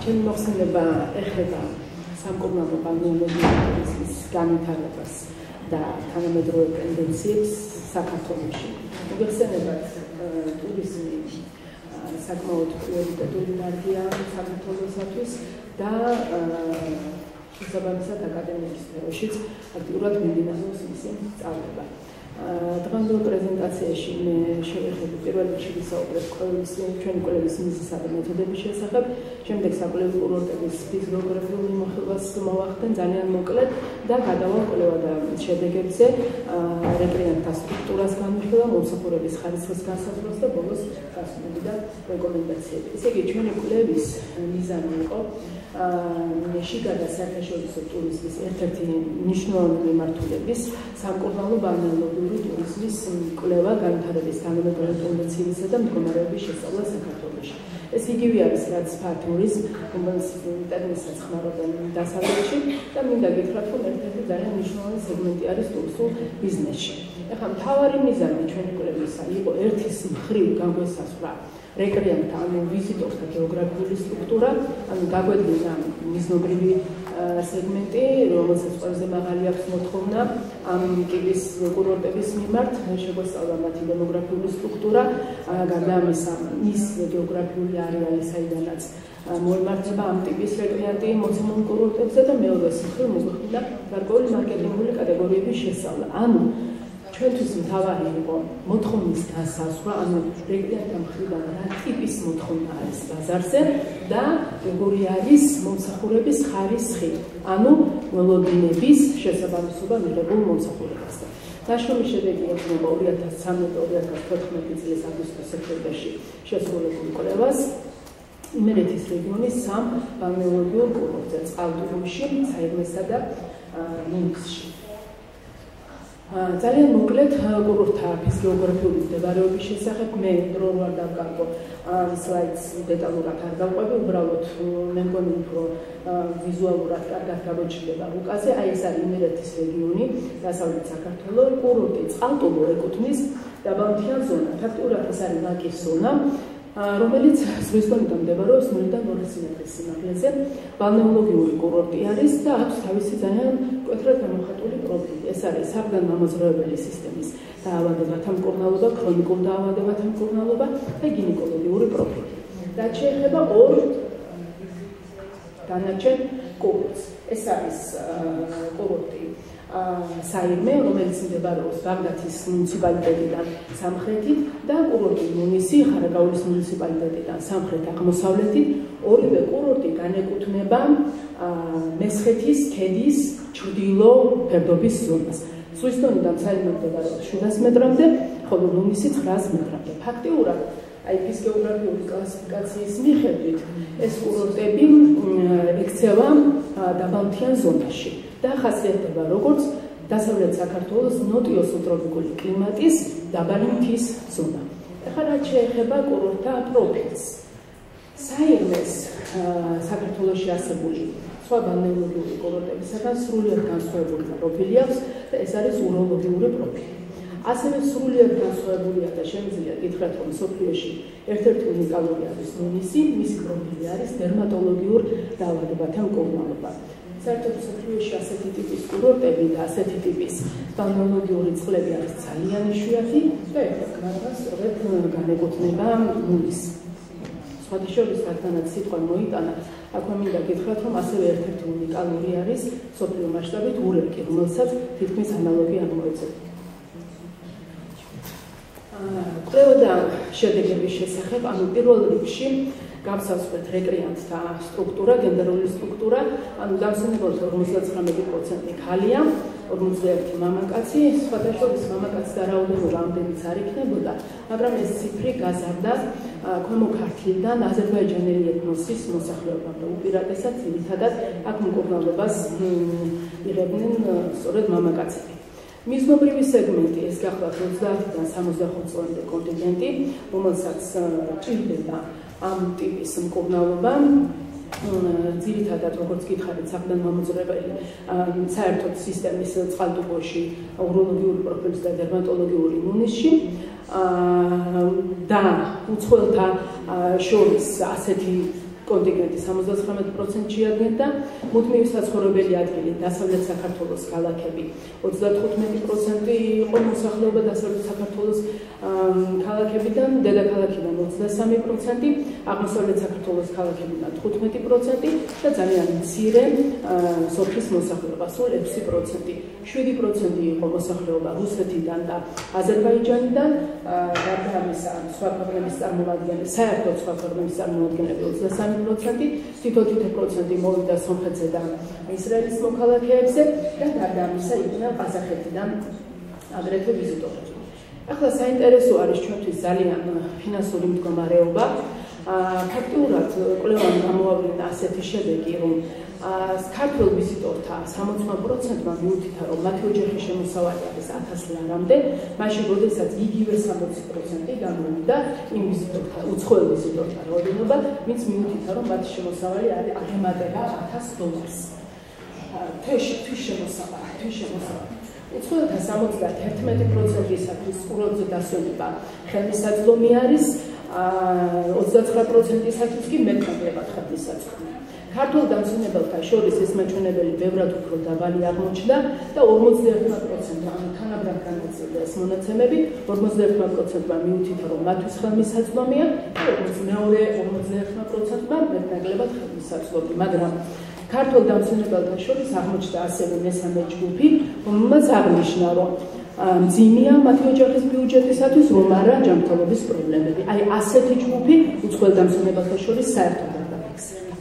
ჩემი მოხსენება ეხება სამკურნალო პანდემიის განვითარებას და თანამედროვე ტენდენციებს საქართველოში. მოგეხსენებათ, ტურიზმი საკმაოდ პრიორიტეტული დარგია საქართველოსათვის და შესაბამისად აკადემიის სფეროშიც აქტიურად მიმდინარეობს მისი სწავლება. დღევანდელ პრეზენტაციაში მე შევეხები პირველ რიგში ვისაუბრებ ჩვენი კვლევის მიზეზსა და მეთოდების შესახებ, შემდეგ საკვლევი კურორტების ფიზიოგრაფიულ მიმოხილვას მოვახდენ ძალიან მოკლედ და გადავალ კვლევა და შედეგებზე, რეკრეანტთა სტრუქტურას განვიხილვა, მომსახურების ხარისხის განსაზღვრას და ბოლოს გასვენები და რეკომენდაციები. ესე იგი, ჩვენი კვლევის მიზანი იყო შიგა და საერთაშორისო ტურიზმის ერთ-ერთი მნიშვნელოვანი მიმართულების სამკურნალო ბალნეოლოგიური ტურიზმის კვლევა, განვითარების თანამედროვე ტენდენციებისა და მდგომარეობის შესწავლა საქართველოში. ეს იგივე არის, რაც ფართურიზმ, რომელიც ტერმინსაც ხმარობენ დასავლეთში და მინდა გითხრათ, რომ ერთ-ერთი ძალიან მნიშვნელოვანი სეგმენტი არის ტურისტულ ბიზნესში. ეხლა მთავარი მიზანი ჩვენი კვლევისა იყო ერთის მხრივ განგვესაზღვრა რეკრეანტთა, ანუ ვიზიტორთა გეოგრაფიული სტრუქტურა, ანუ დაგვედგინა მიზნობრივი სეგმენტი, რომელსაც ყველაზე მაღალი აქვს მოთხოვნა ამ ტიპის კურორტების მიმართ, შეგვესწავლა მათი დემოგრაფიული სტრუქტურა, გარდა ამისა, ის გეოგრაფიული არეალი, საიდანაც მოემართება ამ ტიპის რეკრეანტი მოცემულ კურორტებზე და მეორეს მხრივ მოგვიხსნა გარკვეული მარკეტინგული კატეგორიების შესწავლა. ანუ ჩვენთვის მთავარი იყო მოთხოვნის დასაზღვრა, ანუ რეკრეანტთა მხრიდან რა ტიპის მოთხოვნა არის ბაზარზე და როგორი არის მომსახურების ხარისხი, ანუ მოლოდინების შესაბამისობა მიღებულ მომსახურებასთან. ნაშრომის შედეგი ეძღვნება 2013-2014 წლის აგვისტოს-სექტემბერში შესრულებულ კვლევას იმერეთის რეგიონის 3 ბალნეოლოგიურ კურორტზე, წყალტუბოში, საირმესა და ნუნისში. ძალიან მოკლედ კურორტთა ფიზიოგრაფიული მდებარეობის შესახებ მე დრო არ დავკარგო სლაიდს დეტალურად არ დავყვები, უბრალოდ მე მგონი უფრო ვიზუალურად კარგად გამოჩნდება რუკაზე. აი ეს არის იმერეთის რეგიონი, დასავლეთ საქართველოს კურორტი წყალტუბო ეკუთვნის დაბალმთიან ზონას. ფაქტურად ეს არის ვაკის ზონა, რომელიც ზღვის დონიდან მდებარეობს 0-დან 2 მეტრის სიმაღლეზე. ბალნეოლოგიური კურორტი არის და აქვს თავისი ძალიან მკვეთრად გამოხატული პროფილი. ეს არის საგდანმამოძრავებელი სისტემის დაავადებათა მკურნალობა, ქრონიკულ დაავადებათა მკურნალობა და გინეკოლოგიური პროფილი. რაც შეეხება ორ დანარჩენ კურორტს. ეს არის კურორტი საირმე, რომელიც მდებარეობს ბაღდათის მუნიციპალიტეტიდან სამხრეთით და კურორტი ნუნისი, ხარაგაულის მუნიციპალიტეტიდან სამხრეთ-აღმოსავლეთით. ორივე კურორტი განეკუთვნება მესხეთის ქედის ჩრდილო ფერდობის ზონას. ზღვის დონიდან საირმე მდებარეობს 700 მეტრამდე, ხოლო ნუნისი 900 მეტრამდე. ფაქტიურად აი ფიზიოგრაფიული კლასიფიკაციის მიხედვით ეს კურორტები ექცევა დაბალმთიან ზონაში და ხასიათდება როგორც დასავლეთ საქართველოს ნოტიო სუბტროპიკული კლიმატის დაბალი მთის ზონა. ეხლა რაც შეეხება კურორტთა პროფილს. საირმეს საქართველოში არსებული სხვა ბალნეოლოგიური კურორტებისაგან სრულიად განსხვავებული პროფილი აქვს და ეს არის უროლოგიური პროფილი. ასევე სრულიად განსხვავებულია და შემიძლია გითხრათ, რომ მსოფლიოში ერთ-ერთი უნიკალური არის ნუნისი, მისი პროფილი არის დერმატოლოგიურ დაავადებათა მკურნალობა. საერთოდ მსოფლიოში ასეთი ტიპის კურორტები და ასეთი ტიპის ბალნეოლოგიური წყლები არის ძალიან იშვიათი და ერთმანეთს სწორედ განეკუთვნება ნუნისი. სხვადასხვა რადგანაც სიტყვა მოიტანა, აქვე მინდა გითხრათ, რომ ასევე ერთ-ერთი უნიკალური არის მსოფლიო მასშტაბით ურეკი, რომელსაც თითქმის ანალოგი არ მოეწოდება. კვლევა და შედეგების შესახებ, ანუ პირველ რიგში გავსავსებთ რეკრეანტთა სტრუქტურა, გენდერული სტრუქტურა, ანუ დამსვენებლად 59% ქალია, 41 მამაკაცი, სხვადასხვა მამაკაცის რაოდენობა ამდენიც არ იქნებოდა, მაგრამ ეს ციფრი გაზარდა ქვემო ქართლიდან აზერბაიჯანელი ეთნოსის მოსახლეობამდე. უპირატესად ძირითადად აქ მკურნალობას იღებდნენ სწორედ მამაკაცები. მიზნობრივი სეგმენტი ეს გახლავთ 30-დან 65 წლამდე კონტინენტი, რომელსაც ჭირდება ამ ტიპის მკურნალობა. ძირითადად როგორც გითხარით, საგდანმამოძრავებელი საერთოდ სისტემის წყალტუბოში, უროლოგიური პროფილის და დერმატოლოგიური ნუნისში და უცხოელთა შორის ასეთი კონტინგენტი 79% შეადგენდა, მუდმივი საცხოვრებელი ადგილი დასავლეთ საქართველოს ქალაქები 35% იყო მოსახლეობა დასავლეთ საქართველოს ქალაქებიდან, დედაქალაქიდან 23%, აღმოსავლეთ საქართველოს ქალაქებიდან 15% და ძალიან მცირე სოფლის მოსახლეობა, სულ 6%. 7% იყო მოსახლეობა რუსეთიდან და აზერბაიჯანიდან, გარდა ამისა, სხვა ქვეყნების წარმომადგენლები, საერთოდ სხვა ქვეყნების წარმომადგენლები 23%, თითო 10% მოვიდა სომხეთზე და ისრაელის მოქალაქეებზე და გარდა ამისა იყვნენ ყაზახეთიდან აგრეთვე ვიზიტორები. ახლა საინტერესო არის ჩვენთვის ძალიან ფინანსური მდგომარეობა. ფაქტიურად კვლევამ გამოავლინა ასეთი შედეგი, რომ ქართველ ვიზიტორთა 60%-მა მიუთითა, რომ მათი ოჯახის შემოსავალი არის 1000 ლარამდე, მაშინ როდესაც იგივე 60% გამოვიდა იმ ვიზიტორთა, უცხოელ ვიზიტორთა რაოდენობა, ვინც მიუთითა, რომ მათი შემოსავალი არის აღემატება $1000. თვის შემოსავალი. უცხოელთა 71%-ისათვის ყურადღება დასვენება ხელმისაწვდომი არის, 29%-ისათვის კი მეტნაკლებად ხელმისაწვდომი. ქართულ დამსვენებელთა შორის ეს მაჩვენებელი ბევრად უფრო დაბალი აღმოჩნდა და 51%, ანუ თანაბრად განაწილდა ეს მონაცემები, 51%-მა მიუთითა, რომ მათთვის ხელმისაწვდომია და მეორე 51%-მა მეტნაკლებად ხელმისაწვდომი, მაგრამ ქართულ დამსვენებელთა შორის აღმოჩნდა ასევე მესამე ჯგუფი, რომელმაც აღნიშნა, რომ მძიმეა მათი ოჯახის ბიუჯეტისათვის, რომ არა ჯანმრთელობის პრობლემები. აი ასეთი ჯგუფი უცხოელ დამსვენებელთა შორის საერთოდ არ დაფიქსირდა.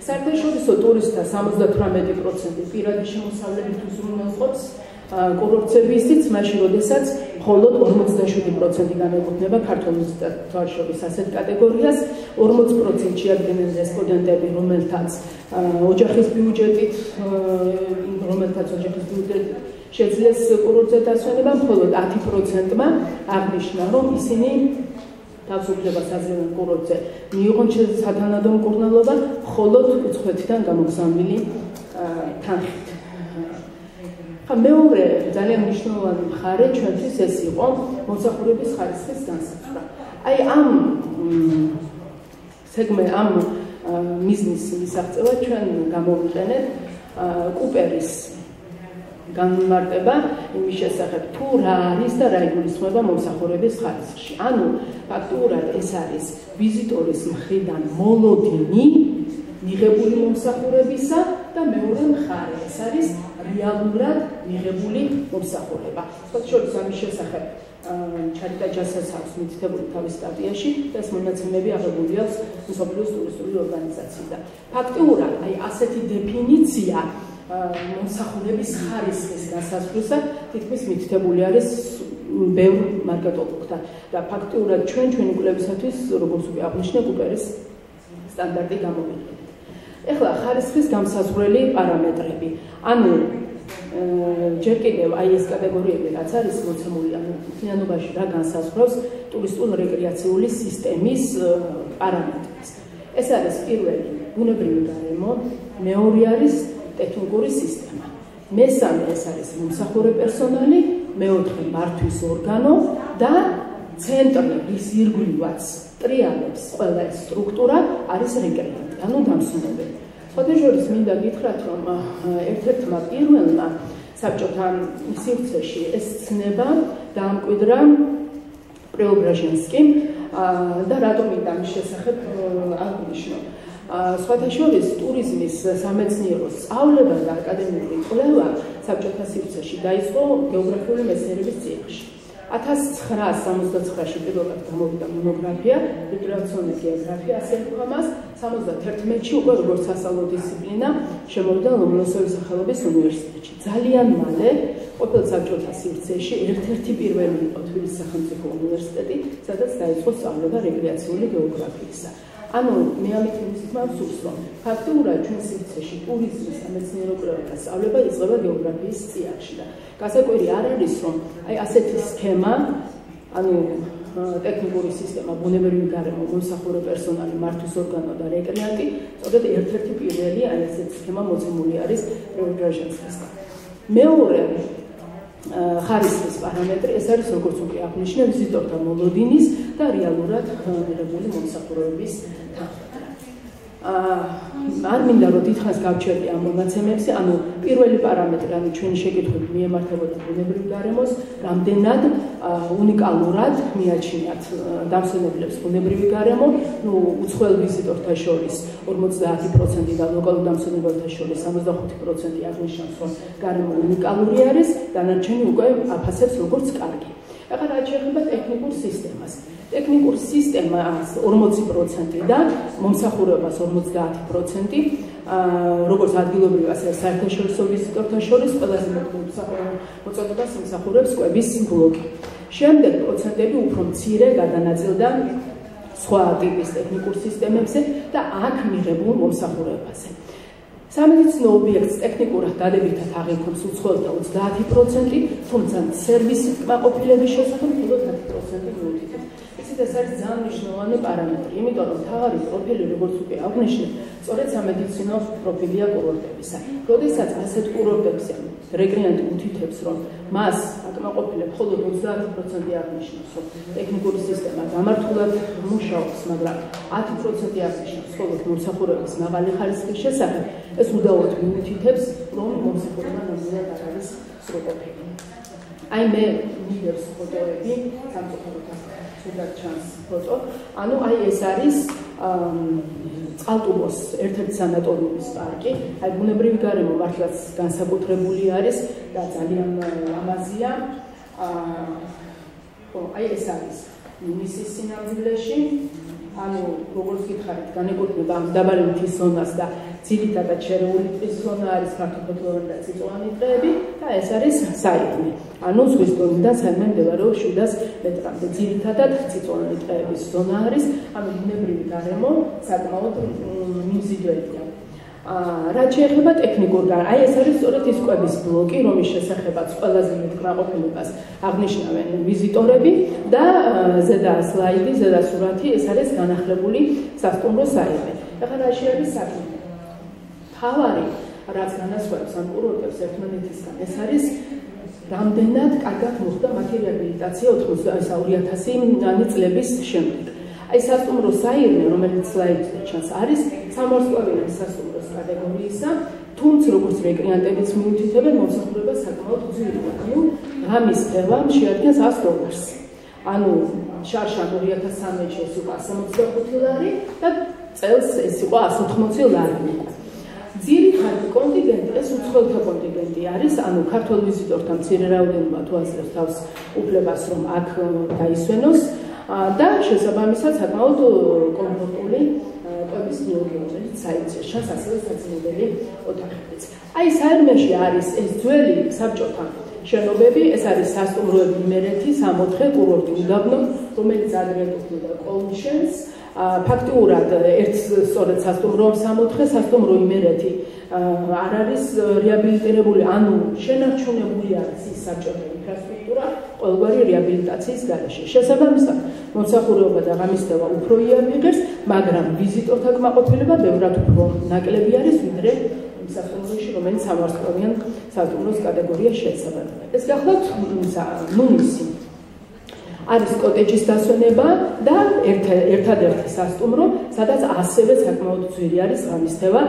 საერთაშორისო ტურისტთა 78% პირადი შემოსავლებით უზრუნველყოფს კურორტსერვისიც, მაშინ როდესაც მხოლოდ 47% განეკუთვნება ქართველ ვიზიტორთა შორის ასეთ კატეგორიას, 40% შეადგენენ რესპონდენტები, რომელთაც ოჯახის ბიუჯეტით შეძლეს კურორტზე დასვენება, მხოლოდ 10%-მა აღნიშნა, რომ ისინი თავისუფლებას აძლევენ კურორტზე მიიღონ სათანადო მკურნალობა, მხოლოდ უცხოეთიდან გამოგზავნილი თანხით. მეორე ძალიან მნიშვნელოვანი მხარე ჩვენთვის ეს იყო მომსახურების ხარისხის განსაზღვრა. აი ამ მიზნის მისაღწევად ჩვენ გამოვიყენეთ კუპერის განმარტება იმის შესახებ, თუ რა არის და რა იგულისხმება მომსახურების ხარისხში. ანუ ფაქტიურად ეს არის ვიზიტორის მხრიდან მოლოდინი მიღებული მომსახურებისა და მეორე მხარე ეს არის რეალურად მიღებული მომსახურება. სხვადასხვა ამის შესახებ ჩარიტა ჯასას აქვს მითითებული თავის სტატიაში და ეს მონაცემები აღებული აქვს მსოფლიოს ტურისტული ორგანიზაციიდან. ფაქტიურად აი ასეთი დეფინიცია მომსახურების ხარისხის განსაზღვრისა თითქმის მითითებული არის ბევრ მარკეტოლოგთან და ფაქტიურად ჩვენი კვლევისათვის, როგორც უკვე აღნიშნე, კუპერის სტანდარტი გამოვიყენეთ. ეხლა ხარისხის განსაზღვრელი პარამეტრები. ანუ ჯერ კიდევ აი ეს კატეგორიები რაც არის მოცემული, ანუ მთლიანობაში რა განსაზღვრავს ტურისტულ-რეკრეაციული სისტემის პარამეტრებს. ეს არის პირველი ბუნებრივი გარემო, მეორე არის ტექნიკური სისტემა. მესამე ეს არის მომსახურე პერსონალი, მეოთხე მართვის ორგანო და ცენტრი, რის ირგვლივაც ტრიალებს ყველა ეს სტრუქტურა არის რეკრეანტი, ანუ დამსვენებელი. სხვადასხვა მინდა გითხრათ, რომ ერთ-ერთმა პირველმა საბჭოთა სივრცეში ეს ცნება დაამკვიდრა პრეობრაჟენსკიმ და რატომ ამის შესახებ აღნიშნო. სხვათა შორის ტურიზმის სამეცნიერო სწავლება და აკადემიური კვლევა საბჭოთა სივრცეში დაიწყო გეოგრაფიული მეცნიერების წიაღში. 1969-ში პირველად გამოვიდა მონოგრაფია რეკრეაციული გეოგრაფია, ასე ვთქვამას, 71-ში უკვე როგორც სასწავლო დისციპლინა შემოვიდა ლომონოსოვის სახელობის უნივერსიტეტში. ძალიან მალე ყოფილ საბჭოთა სივრცეში ერთ-ერთი პირველი იყო თბილისის სახელმწიფო უნივერსიტეტი, სადაც დაიწყო სწავლება რეკრეაციული გეოგრაფიისა. ანუ მე ამით ვთქვამს, რომ ფაქტიურად ჩვენ სივრცეში ტურიზმის სამეცნიერო კვლევათა სწავლება იწყება გეოგრაფიის წიაღში და გასაკვირი არ არის, რომ აი ასეთი სქემა, ანუ ტექნიკური სისტემა, ბუნებრივი გარემო, მომსახურე პერსონალი, მართვის ორგანო და რეკრეანტი, სწორედ ერთ-ერთი პირველი აი ასეთი სქემა მოცემული არის პრეობრაჟენსკისგან. მეორე ხარისხის პარამეტრი ეს არის, როგორც უკვე აღნიშნე, ვიზიტორთა მოლოდინის და რეალურად მიღებული მომსახურების თანხმობა. არ მინდა რომ დიდხანს გავჩერდე ამ მონაცემებზე, ანუ პირველი პარამეტრი, ანუ ჩვენი შეკითხვები მიემართებოდა ბუნებრივ გარემოს, რამდენად უნიკალურად მიაჩნიათ დამსვენებლებს ბუნებრივი გარემო, უცხოელ ვიზიტორთა შორის 50% და ლოკალურ დამსვენებელთა შორის 65% აღნიშნავს, რომ გარემო უნიკალური არის, დანარჩენი უკვე აფასებს როგორც კარგი. ახლა რაც შეეხება ტექნიკურ სისტემას. ტექნიკურ სისტემას 40% და მომსახურებას 50%, როგორც ადგილობრივ, ასე საერთაშორისო ვიზიტორთა შორის ყველაზე მეტ მოწოდებას იმსახურებს კვების ბლოკი. შემდეგ პროცენტები უფრო მცირე გადანაწილდა სხვა ტიპის ტექნიკურ სისტემებზე და აქ მიღებულ მომსახურებაზე. სამედიცინო ობიექტს ტექნიკურად დადებითად აღიქვამს უცხოელთა 30%, თუმცა სერვისით კმაყოფილების შესახებ მხოლოდ 10% მიუთითებს. ეს არის ძალიან მნიშვნელოვანი პარამეტრი, იმიტომ რომ მთავარი პროფილი, როგორც უკვე აღნიშნეთ, სწორედ სამედიცინო პროფილია კურორტებისა. როდესაც ასეთ კურორტებზე რეკრეანტი უთითებს, რომ მას აკმაყოფილებს მხოლოდ 30% აღნიშნავს, რომ ტექნიკური სისტემა გამართულად მუშაობს, მაგრამ 10% აღნიშნავს მხოლოდ მომსახურების მაღალი ხარისხის შესახებ, ეს უდავოდ მიუთითებს, რომ მომსახურება ნამდვილად არ არის სრულყოფილი. აი მე მივიღებს ფოტოები, სამწუხაროდ სულად ჩანს ფოტო. ანუ აი ეს არის წყალტუბოს ერთ-ერთი სანატორიუმის პარკი. აი ბუნებრივი გარემო მართლაც განსაკუთრებული არის და ძალიან ლამაზია. აი ეს არის მისის სინამდვილეში. ანუ როგორც გითხარით, განეკუთვნება ამ დაბალი მთის ზონას და ძირითადად შერეული ტყის ზონა არის ფართოფოთლოვანი და წიწვოვანი ტყეები და ეს არის საირმე. ანუ ზღვის დონიდან საერთოდ მდებარეობს 700 მეტრამდე. ძირითადად წიწვოვანი ტყეების ზონა არის, ანუ ბუნებრივი გარემო საკმაოდ მიმზიდველია. რაც შეეხება ტექნიკურ გარემოს, აი ეს არის სწორედ ის კვების ბლოკი, რომლის შესახებაც ყველაზე მეტ კმაყოფილებას აღნიშნავენ ვიზიტორები და ზედა სლაიდი, ზედა სურათი, ეს არის განახლებული სასტუმრო საირმე. ახლა რა შეიძლება საქმე? თავარი, რაც განასხვავებს ამ კურორტებს ერთმანეთისგან, ეს არის რამდენად კარგად მოხდა მათი რეაბილიტაცია 2000 წლების შემდეგ. აი სასტუმრო საირმე, რომელიც სლაიდზე ჩანს, არის სამვარსკვლავიანი სასტუმროს კატეგორიისა, თუმცა როგორც რეკრეანტებიც მიუთითებენ, მომსახურება საკმაოდ ძვირია. ანუ ღამის დღევა შეადგენს $100. ანუ შარშან 2013-ში ეს იყო $165 და წელს ეს იყო $180. ძირითადი კონტინგენტი, ეს უცხოელთა კონტინგენტი არის, ანუ ქართველ ვიზიტორთა მცირე რაოდენობა თუ ასწრებს თავს უფლებას, რომ აქ დაისვენოს და შესაბამისად საკმაოდ კომფორტული კვების ბლოკი, რომელიც საიტზე ჩანს, ასევე საძინებელი ოთახებიც. აი საირმეში არის ეს ძველი საბჭოთა შენობები, ეს არის სასტუმროები იმერეთი, 64 კურორტი უდაბნო, რომელიც ადრე ეკუთვნოდა კოლიშენს. ფაქტიურად ერთ სწორედ სასტუმრო 64 სასტუმრო იმერეთი არ არის რეაბილიტირებული, ანუ შენარჩუნებული არის ის საბჭოთა ინფრასტრუქტურა ყოველგვარი რეაბილიტაციის გარეშე. შესაბამისად, მომსახურება და ღამის დღევა უფრო იაფიღებს, მაგრამ ვიზიტორთა კმაყოფილება ბევრად უფრო ნაკლები არის, ვიდრე იმ სასტუმროში, რომელიც სამვარსკვლავიან სასტუმროს კატეგორიას შეესაბამება. ეს გახლავთ ნუნისი. არის კოტეჯის დასვენება და ერთადერთი სასტუმრო, სადაც ასევე საკმაოდ ძვირი არის ღამის დღევა,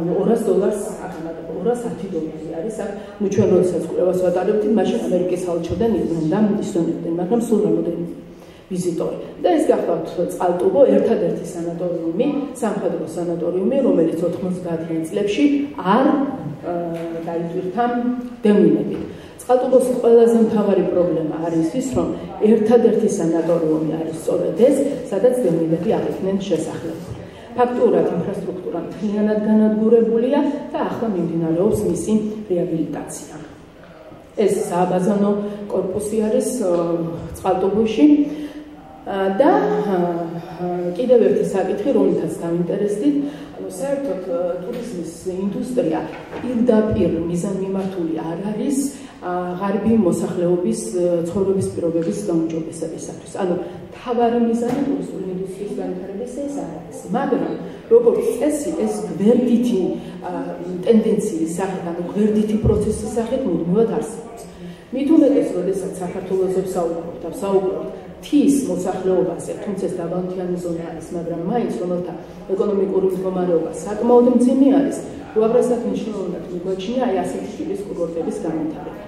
$200 აკმაყოფილება, $210 არის აქ. ნუ ჩვენ როდესაც კვლევას ვატარებდით, მაშინ ამერიკის საელჩოდან იყვნენ და ისვენებდნენ, მაგრამ სულ რამოდენიმე ვიზიტორი. და ეს გახლავთ წყალტუბო, ერთადერთი სანატორიუმი, სამხედრო სანატორიუმი, რომელიც 90-იან წლებში არ დაიტვირთა დევნილებით. წყალტუბოს ყველაზე მთავარი პრობლემა არის ის, რომ ერთადერთი სანატორიუმი არის სწორედ ეს, სადაც დევნილები არ იქნენ შესახლებული. ფაქტურად ინფრასტრუქტურა მთლიანად განადგურებულია და ახლა მიმდინარეობს მისი რეაბილიტაცია. ეს სააბაზანო კორპუსი არის წყალტუბოში და კიდევ ერთი საკითხი, რომელთაც დავინტერესდით, საერთოდ ტურიზმის ინდუსტრია პირდაპირ მიზანმიმართული არ არის ღარიბი მოსახლეობის ცხოვრების პირობების გაუმჯობესებისათვის. ანუ მთავარი მიზანი ტურისტული ინდუსტრიის განვითარების ეს არ არის, მაგრამ როგორც წესი, ეს გვერდითი ტენდენციის სახით, ანუ გვერდითი პროცესის სახით მუდმივად არსებობს. მით უმეტეს, როდესაც საქართველოზე ვსაუბრობთ მთის მოსახლეობაზე, თუმცა ეს დაბალმთიანი ზონა არის, მაგრამ მაინც რომელთა ეკონომიკური მდგომარეობა საკმაოდ მძიმე არის, უაღრესად მნიშვნელოვნად მიგვაჩნია აი ასეთი ტიპის კურორტების განვითარება.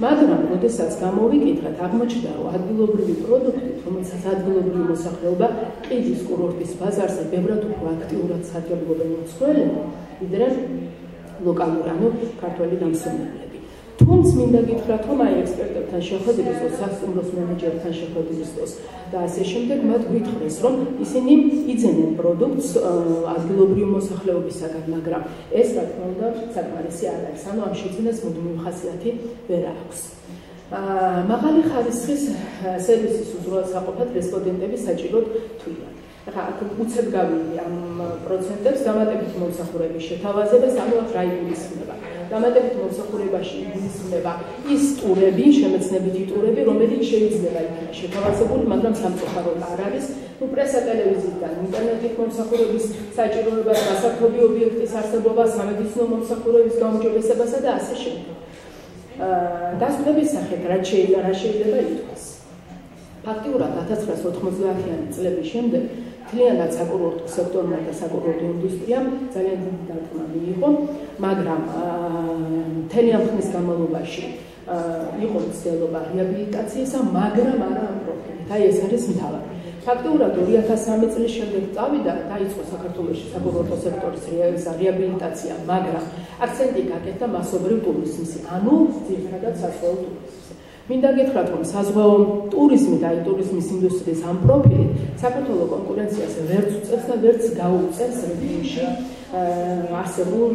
მაგრამ, როდესაც გამოვიკითხეთ, აღმოჩნდა, რომ ადგილობრივი პროდუქტი, რომელსაც ადგილობრივი მოსახლეობა ყიდის კურორტის ბაზარზე ბევრად უფრო აქტიურად სარგებლობენ უცხოელები, ვიდრე ლოკალური, ანუ ქართველი დამსვენებლები. თუმცა მინდა გითხრათ, რომ აი ექსპერტებთან შეხვედრის დროს, სასტუმროს მენეჯერთან შეხვედრის დროს და ასე შემდეგ მათ გითხრეს, რომ ისინი იძენენ პროდუქტს ადგილობრივი მოსახლეობისაგან, მაგრამ ეს რა თქმა უნდა საკმარისი არ არის, ანუ ამ შეძენას მუდმივი ხასიათი ვერ აქვს. მაღალი ხარისხის სერვისის უზრუნველსაყოფად რესპონდენტები საჭიროდ თვლიან. ახლა უცებ გავიდი ამ პროცენტებს დამატებით მომსახურების შეთავაზებას, ანუ აქ რა იგულისხმება. დამატებით მომსახურებაში იგულისხმება ის ტურები, შემეცნებითი ტურები, რომელიც შეიძლება იქნება შეთავაზებული, მაგრამ სამწუხაროდ არ არის. პრესა ტელევიზიიდან, ინტერნეტით მომსახურების საჭიროება, გასართობი ობიექტის არსებობა, სამედიცინო მომსახურების გაუმჯობესებასა და ასე შემდეგ. დასკვნების სახით რა შეიძლება ითქვას. ფაქტიურად 1990-იანი წლების შემდეგ მთლიანად საკურორტო სექტორმა და საკურორტო ინდუსტრიამ ძალიან დიდი დარტყმა მიიღო, მაგრამ მთელი ამ ხნის განმავლობაში იყო მცდელობა რეაბილიტაციისა, მაგრამ არა ამ პროფილით. აი ეს არის მთავარი. ფაქტიურად 2003 წლის შემდეგ წავიდა, დაიწყო საქართველოში საკურორტო სექტორის რეაბილიტაცია, მაგრამ აქცენტი გაკეთდა მასობრივ ტურიზმზე, ანუ ძირითადად საზღვაო ტურიზმზე. მინდა გითხრათ, რომ საზღვაო ტურიზმი და ტურიზმის ინდუსტრიის ამ პროფილით საქართველოს კონკურენციას ვერც უწევს და ვერც გაუწევს რეგიონში არსებულ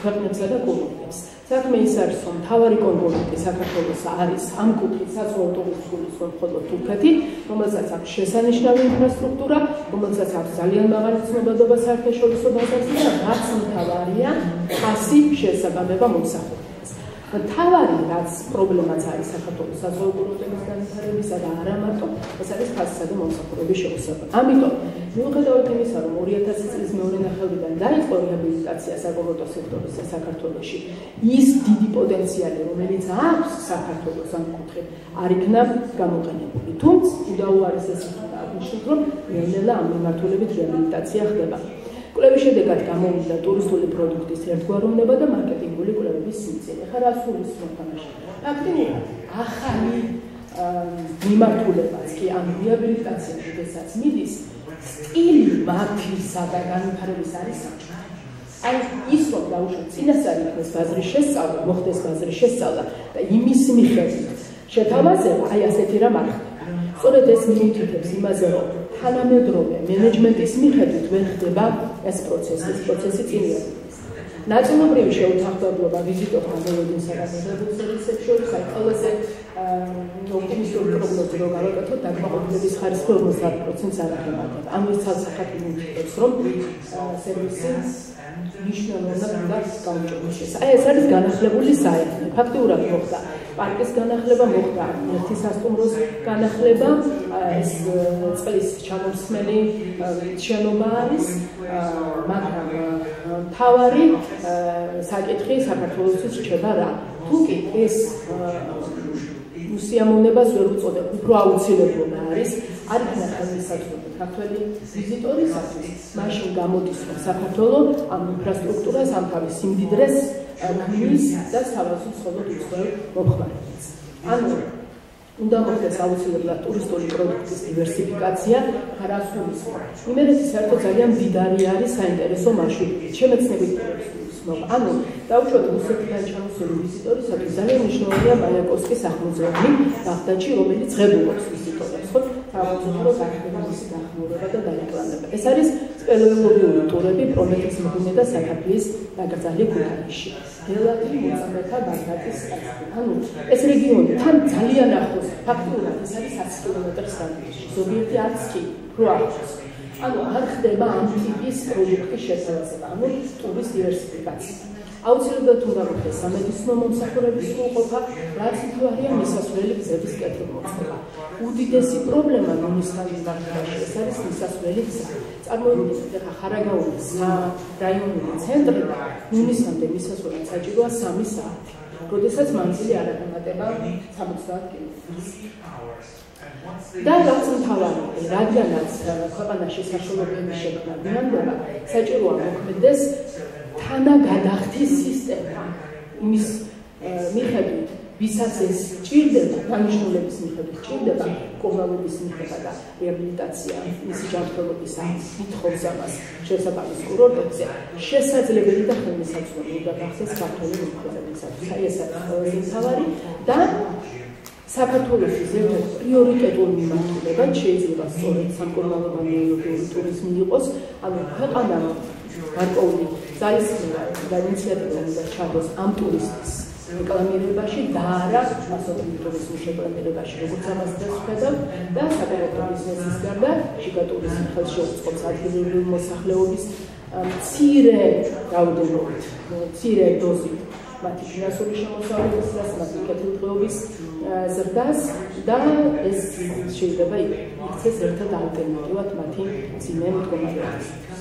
ქვეყნებსა და კურორტებს. საქმე ის არის, რომ მთავარი კონკურენტი საქართველოს არის ამ კუთხით საზღვაო ტურიზმის მხოლოდ თურქეთი, რომელსაც აქვს შესანიშნავი ინფრასტრუქტურა, რომელსაც აქვს ძალიან მაღალი ცნობადობა საერთაშორისო ბაზარზე და რაც მთავარია, ხასი შესაბამება მომსახურებას. მთავარი რაც პრობლემაც არის საქართველოს საზღვაო კურორტების განვითარებისა და არა მარტო, ეს არის ხასისა და მომსახურების შეუცვლელობა. ამიტომ მიუხედავად იმისა, რომ 2000 წლის მეორე ნახევრიდან დაიწყო რეაბილიტაცია საკურორტო სექტორზე საქართველოში, ის დიდი პოტენციალი, რომელიც აქვს საქართველოს ამ კუთხით, არ იქნა გამოყენებული. თუმცა udauarisesi და აღნიშნულ, რომ ნელ-ნელა ამ მიმართულებით რეაბილიტაცია ხდება. კვლევის შედეგად გამოვიდა ტურისტული პროდუქტის ერთგვაროვნება და მარკეტინგული კვლევების სიმწირე. ხა რა სულის მოთამაშე. ფაქტიურად ახალი მიმართულებაც კი ამ რეაბილიტაციაში, შესაძაც მიდის, სტილი მართლისა და განვითარების არის საჭირო. აი ის რომ დაუშვათ წინასწარ იქნეს ბაზრის შესწავლა, მოხდეს ბაზრის შესწავლა და იმის მიხედვით შეთავაზება, აი ასეთი რამ არ ხდება. სწორედ ეს მიუთითებს იმაზე, რომ თანამედროვე მენეჯმენტის მიხედვით ვერ ხდება ეს პროცესი წინიერ. ნაწილობრივი შეუთანხმებლობა ვიზიტორთან მოლოდინსა და რეგულაციების შორის აი ყველაზე ოპტიმისტური პროგნოზი რომ გავაკეთოთ, დაკმაყოფილების ხარისხი 50%-ს არ აღემატება. ამის ცალსახად მიუთითებს, რომ სერვისი მნიშვნელოვნად უნდა გაუმჯობესდეს. აი ეს არის განახლებული საერთო. ფაქტიურად მოხდა პარკის განახლება, მოხდა ერთი სასტუმროს განახლება, ეს წყლის ჩამოსმელი შენობა არის, მაგრამ მთავარი საკითხი საქართველოსთვის რჩება რა. თუ კი ეს უსიამოვნებას ვერ უწოდებ, უფრო აუცილებლობა არის, არ იქნება ხელმისაწვდომი ქართველი ვიზიტორისათვის, მაშინ გამოდის, რომ საქართველოს ამ ინფრასტრუქტურას ამ თავის სიმდიდრეს ქმნის და სავაზობს მხოლოდ უცხოელ მომხმარებლებს. ანუ უნდა მოხდეს აუცილებლად ტურისტული პროდუქტის დივერსიფიკაცია, რას გულისხმობ. იმერეთი საერთოდ ძალიან მდიდარი არის საინტერესო მარშრუტით, შემეცნებით ტურიზმով. ანუ დაუშვათ რუსეთიდან ჩამოსული ვიზიტორისათვის ძალიან მნიშვნელოვანია მაიაკოვსკის სახლ-მუზეუმი ბაღდადში, რომელიც ღებულობს ვიზიტორებს, ხო? თავისუფლად აქტივობის დახმარება და დაიკლანება. ეს არის სპელეოლოგიური ტურები პრომეთეს მღვიმე და საკაფიის ნაკრძალი ქუთაისში. დელადი მოწამეთა ბაღდადის კაცი. ანუ ეს რეგიონი თან ძალიან ახლოს, ფაქტიურად ეს არის 100 კილომეტრს რადიუსში. ზოგიერთი 10 კი, რო ახლოს. ანუ არ ხდება ამ ტიპის პროდუქტის შესაძლებლობა, ანუ ტურის დივერსიფიკაცია. აუცილებლად უნდა მოხდეს სამედიცინო მომსახურების სრულყოფა, რაც მთავარია მისასვლელი გზების კეთილმოწყობა. უდიდესი პრობლემა ნუნისთან მიმართებაში ეს არის მისასვლელი გზა. წარმოიდგინეთ, ახლა ხარაგაულის რაიონული ცენტრი და ნუნისამდე მისასვლელი საჭიროა 3 საათი. როდესაც მანძილი არ აღემატება 70 კილომეტრს. და რაც მთავარი, რადგანაც ქვეყანაში საშუალო ფენის შექმნა გვიანდება, საჭიროა მოქმედდეს თანაგადახდის სისტემა. იმის მიხედვით, ვისაც ეს ჭირდება, დანიშნულების მიხედვით ჭირდება, კომუნალობის მიღება და რეაბილიტაცია, მისი ჯანმრთელობისა ითხოვს ამას შესაბამის კურორტებზე, შესაძლებელი და ხელმისაწვდომი უნდა გახდეს ქართველი მომხმარებელისათვის. აი ეს არის ყველაზე მთავარი და საქართველოს ერთ-ერთი პრიორიტეტული მიმართულება შეიძლება სწორედ სამკურნალოვანი ეკოლოგიური ტურიზმი იყოს, ანუ ქვეყანა გარკვეული ძალისხმევა და ინიციატივა უნდა ჩადოს ამ ტურისტის რეკლამირებაში და არა მასობრივი ტურიზმის რეკლამირებაში, როგორც ამას ვხედავთ და საკუთარ ბიზნესის გარდა შიგა ტურიზმი ხელს შეუწყობს ადგილობრივი მოსახლეობის მცირე რაოდენობით, მცირე დოზით მათი ფინანსური შემოსავლების, მათი კეთილდღეობის ზრდას და ეს შეიძლება იქცეს ერთად ალტერნატივად მათი მძიმე მდგომარეობისთვის.